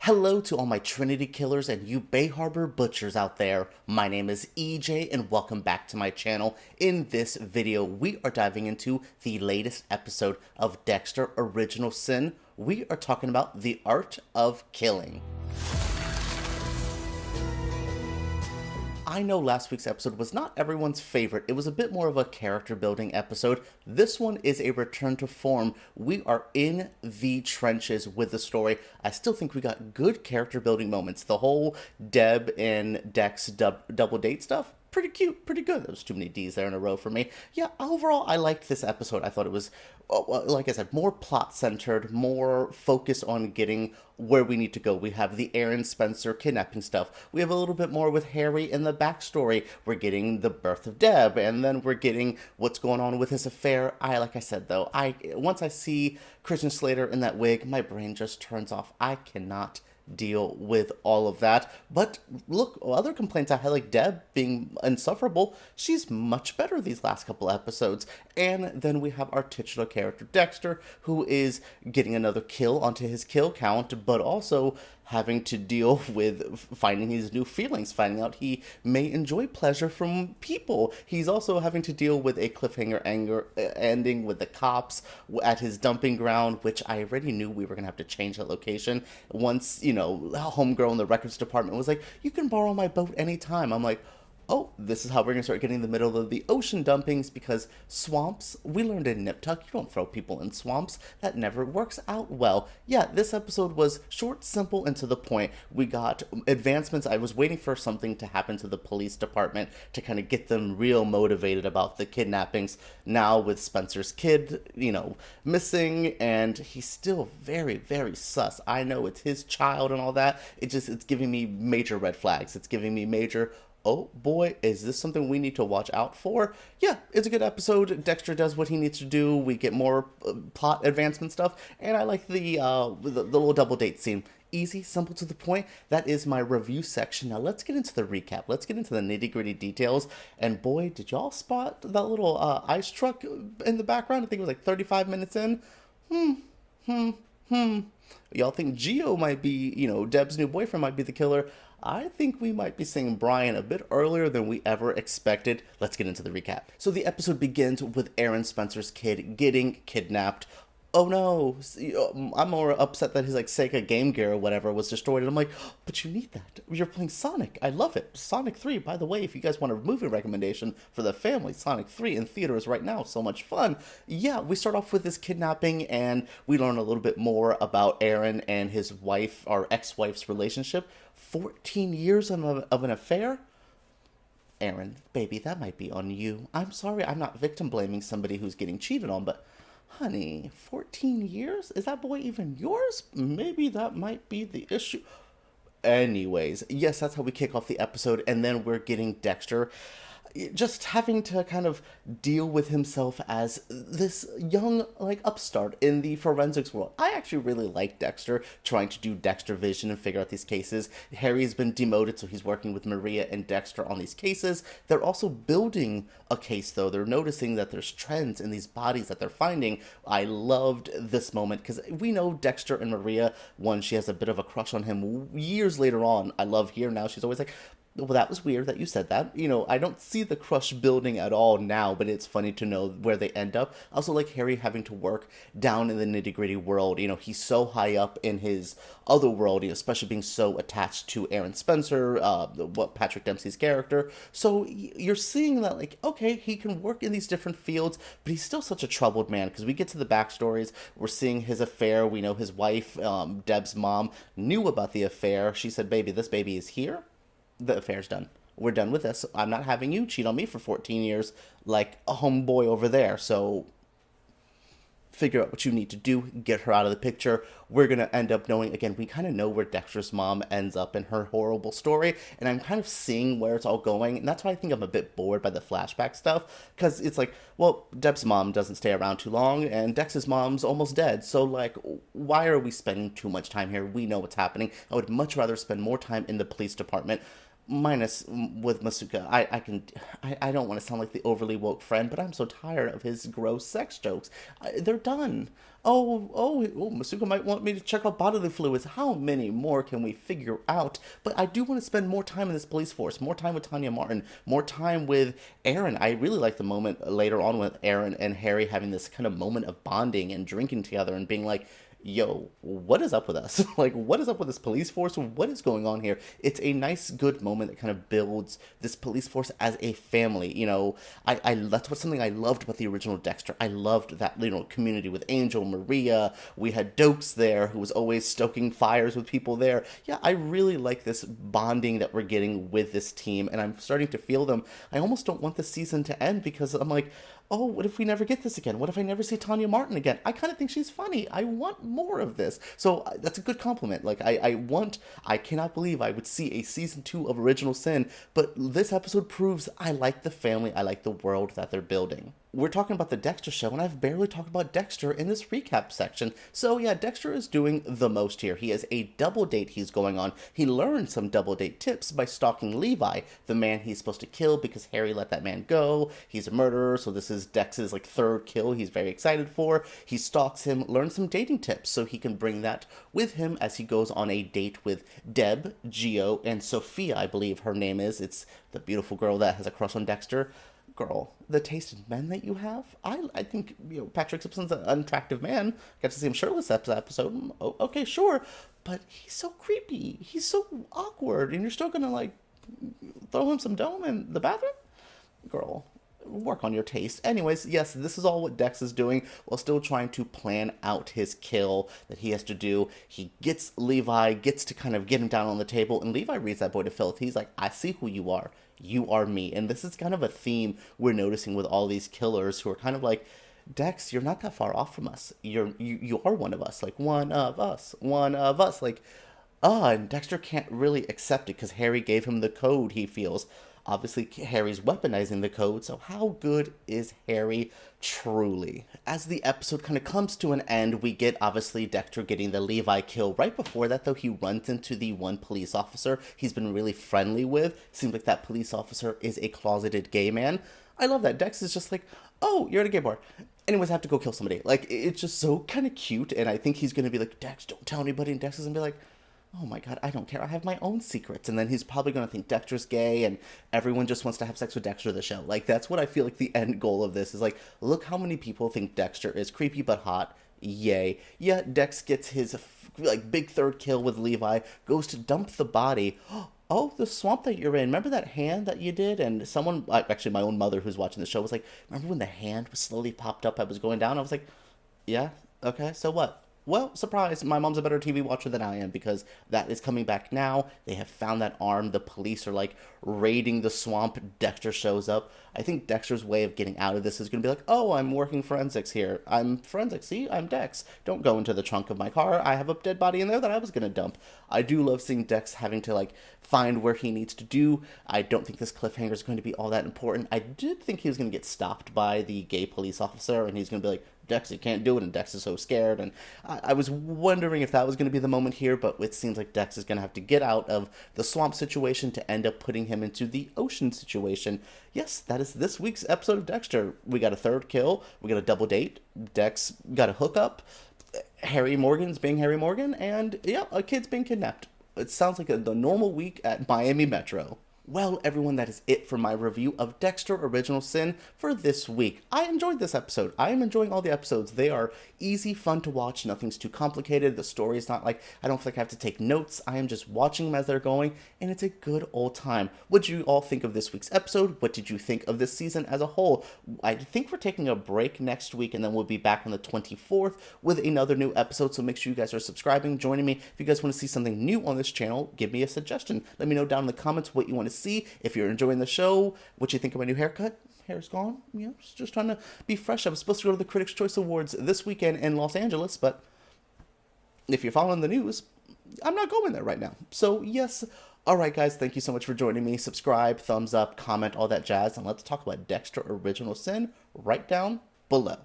Hello to all my Trinity killers and you Bay Harbor butchers out there. My name is EJ and welcome back to my channel. In this video, we are diving into the latest episode of Dexter Original Sin. We are talking about the art of killing. I know last week's episode was not everyone's favorite. It was a bit more of a character building episode. This one is a return to form. We are in the trenches with the story. I still think we got good character building moments. The whole Deb and Dex double date stuff, pretty cute, pretty good. There's too many D's there in a row for me. Yeah, overall, I liked this episode. I thought it was, like I said, more plot-centered, more focused on getting where we need to go. We have the Aaron Spencer kidnapping stuff. We have a little bit more with Harry in the backstory. We're getting the birth of Deb, and then we're getting what's going on with his affair. Like I said, though, once I see Christian Slater in that wig, my brain just turns off. I cannot deal with all of that. But look, other complaints I had, like Deb being insufferable, she's much better these last couple episodes. And then we have our titular character Dexter, who is getting another kill onto his kill count, but also having to deal with finding his new feelings, finding out he may enjoy pleasure from people. He's also having to deal with a cliffhanger ending with the cops at his dumping ground, which I already knew we were going to have to change that location. Once, homegirl in the records department was like, you can borrow my boat anytime. I'm like, oh, this is how we're going to start getting in the middle of the ocean dumpings, because swamps, we learned in Nip Tuck, you don't throw people in swamps. That never works out well. Yeah, this episode was short, simple, and to the point. We got advancements. I was waiting for something to happen to the police department to kind of get them real motivated about the kidnappings. Now with Spencer's kid, missing, and he's still very, very sus. I know it's his child and all that. It's giving me major red flags. It's giving me major, oh boy, is this something we need to watch out for? Yeah, it's a good episode. Dexter does what he needs to do. We get more plot advancement stuff, and I like the little double date scene. Easy, simple, to the point. That is my review section. Now let's get into the recap. Let's get into the nitty-gritty details. And boy, did y'all spot that little ice truck in the background? I think it was like 35 minutes in. Y'all think Gio might be, Deb's new boyfriend might be the killer. I think we might be seeing Brian a bit earlier than we ever expected. Let's get into the recap. So the episode begins with Aaron Spencer's kid getting kidnapped. Oh no, I'm more upset that his Sega Game Gear or whatever was destroyed. And I'm like, oh, but you need that. You're playing Sonic. I love it. Sonic 3, by the way, if you guys want a movie recommendation for the family, Sonic 3 in theaters right now. So much fun. Yeah, we start off with this kidnapping and we learn a little bit more about Aaron and his wife, or ex-wife's relationship. 14 years of an affair? Aaron, baby, that might be on you. I'm sorry, I'm not victim blaming somebody who's getting cheated on, but honey, 14 years? Is that boy even yours? Maybe that might be the issue. Anyways, yes, that's how we kick off the episode, and then we're getting Dexter just having to kind of deal with himself as this young, upstart in the forensics world. I actually really like Dexter, trying to do Dexter vision and figure out these cases. Harry's been demoted, so he's working with Maria and Dexter on these cases. They're also building a case, though. They're noticing that there's trends in these bodies that they're finding. I loved this moment, because we know Dexter and Maria, one, she has a bit of a crush on him years later on. I love here now, she's always like, well, that was weird that you said that. I don't see the crush building at all now, but it's funny to know where they end up. I also like Harry having to work down in the nitty-gritty world. He's so high up in his other world, especially being so attached to Aaron Spencer, Patrick Dempsey's character. So you're seeing that, okay, he can work in these different fields, but he's still such a troubled man, because we get to the backstories. We're seeing his affair. We know his wife, Deb's mom, knew about the affair. She said, baby, this baby is here. The affair's done. We're done with this. I'm not having you cheat on me for 14 years like a homeboy over there. So figure out what you need to do. Get her out of the picture. We're going to end up knowing, again, we kind of know where Dexter's mom ends up in her horrible story. And I'm kind of seeing where it's all going. And that's why I think I'm a bit bored by the flashback stuff. Because it's like, well, Deb's mom doesn't stay around too long. And Dex's mom's almost dead. So, why are we spending too much time here? We know what's happening. I would much rather spend more time in the police department. Minus with Masuka. I don't want to sound like the overly woke friend, but I'm so tired of his gross sex jokes. They're done. Masuka might want me to check out bodily fluids. How many more can we figure out? But I do want to spend more time in this police force, more time with Tanya Martin, more time with Aaron. I really like the moment later on with Aaron and Harry having this kind of moment of bonding and drinking together and being like, yo, what is up with us? Like, what is up with this police force? What is going on here? It's a nice, good moment that kind of builds this police force as a family. You know, I that's what something I loved about the original Dexter. I loved that, you know, community with Angel, Maria. We had Dokes there, who was always stoking fires with people there. Yeah, I really like this bonding that we're getting with this team, and I'm starting to feel them. I almost don't want the season to end because I'm like, oh, what if we never get this again? What if I never see Tanya Martin again? I kind of think she's funny. I want more of this. So that's a good compliment. Like, I cannot believe I would see a season 2 of Original Sin, but this episode proves I like the family, I like the world that they're building. We're talking about the Dexter show, and I've barely talked about Dexter in this recap section. So yeah, Dexter is doing the most here. He has a double date he's going on. He learned some double date tips by stalking Levi, the man he's supposed to kill because Harry let that man go. He's a murderer, so this is Dex's like 3rd kill he's very excited for. He stalks him, learns some dating tips so he can bring that with him as he goes on a date with Deb, Gio, and Sofia, I believe her name is. It's the beautiful girl that has a crush on Dexter. Girl, the taste in men that you have. I think, you know, Patrick Gibson's an unattractive man. Got to see him shirtless episode. Oh, okay, sure. But he's so creepy. He's so awkward. And you're still going to, like, throw him some dough in the bathroom? Girl, work on your taste. Anyways, yes, this is all what Dex is doing while still trying to plan out his kill that he has to do. He gets Levi, gets to kind of get him down on the table, and Levi reads that boy to filth. He's like, I see who you are. You are me. And this is kind of a theme we're noticing with all these killers who are kind of like, Dex, you're not that far off from us. You are one of us. Like, one of us. One of us. Like, and Dexter can't really accept it because Harry gave him the code, he feels. Obviously, Harry's weaponizing the code, so how good is Harry truly? As the episode kind of comes to an end, we get, obviously, Dexter getting the Levi kill. Right before that, though, he runs into the one police officer he's been really friendly with. Seems like that police officer is a closeted gay man. I love that. Dex is just like, oh, you're at a gay bar. Anyways, I have to go kill somebody. Like, it's just so kind of cute, and I think he's going to be like, Dex, don't tell anybody, and Dex is going to be like, oh my god, I don't care. I have my own secrets. And then he's probably going to think Dexter's gay and everyone just wants to have sex with Dexter the show. Like, that's what I feel like the end goal of this is. Like, look how many people think Dexter is creepy but hot. Yay. Yeah, Dex gets his, like, big 3rd kill with Levi, goes to dump the body. Oh, the swamp that you're in. Remember that hand that you did? And someone, actually my own mother who's watching the show was like, remember when the hand was slowly popped up? I was going down. I was like, yeah, okay, so what? Well, surprise, my mom's a better TV watcher than I am because that is coming back now. They have found that arm. The police are, like, raiding the swamp. Dexter shows up. I think Dexter's way of getting out of this is going to be like, oh, I'm working forensics here. I'm forensics. See, I'm Dex. Don't go into the trunk of my car. I have a dead body in there that I was going to dump. I do love seeing Dex having to, like, find where he needs to do. I don't think this cliffhanger is going to be all that important. I did think he was going to get stopped by the gay police officer, and he's going to be like, Dex, you can't do it, and Dex is so scared, and I was wondering if that was going to be the moment here, but it seems like Dex is going to have to get out of the swamp situation to end up putting him into the ocean situation. Yes, that is this week's episode of Dexter. We got a 3rd kill, we got a double date, Dex got a hookup, Harry Morgan's being Harry Morgan, and yeah, a kid's being kidnapped. It sounds like the normal week at Miami Metro. Well, everyone, that is it for my review of Dexter Original Sin for this week. I enjoyed this episode. I am enjoying all the episodes. They are easy, fun to watch. Nothing's too complicated. The story is not like, I don't feel like I have to take notes. I am just watching them as they're going, and it's a good old time. What did you all think of this week's episode? What did you think of this season as a whole? I think we're taking a break next week, and then we'll be back on the 24th with another new episode, so make sure you guys are subscribing, joining me. If you guys want to see something new on this channel, give me a suggestion. Let me know down in the comments what you want to see. If you're enjoying the show, what you think of my new haircut. Hair's gone. You know, just trying to be fresh. I was supposed to go to the Critics' Choice Awards this weekend in Los Angeles, but if you're following the news, I'm not going there right now. So, yes. All right, guys, thank you so much for joining me. Subscribe, thumbs up, comment, all that jazz, and let's talk about Dexter Original Sin right down below.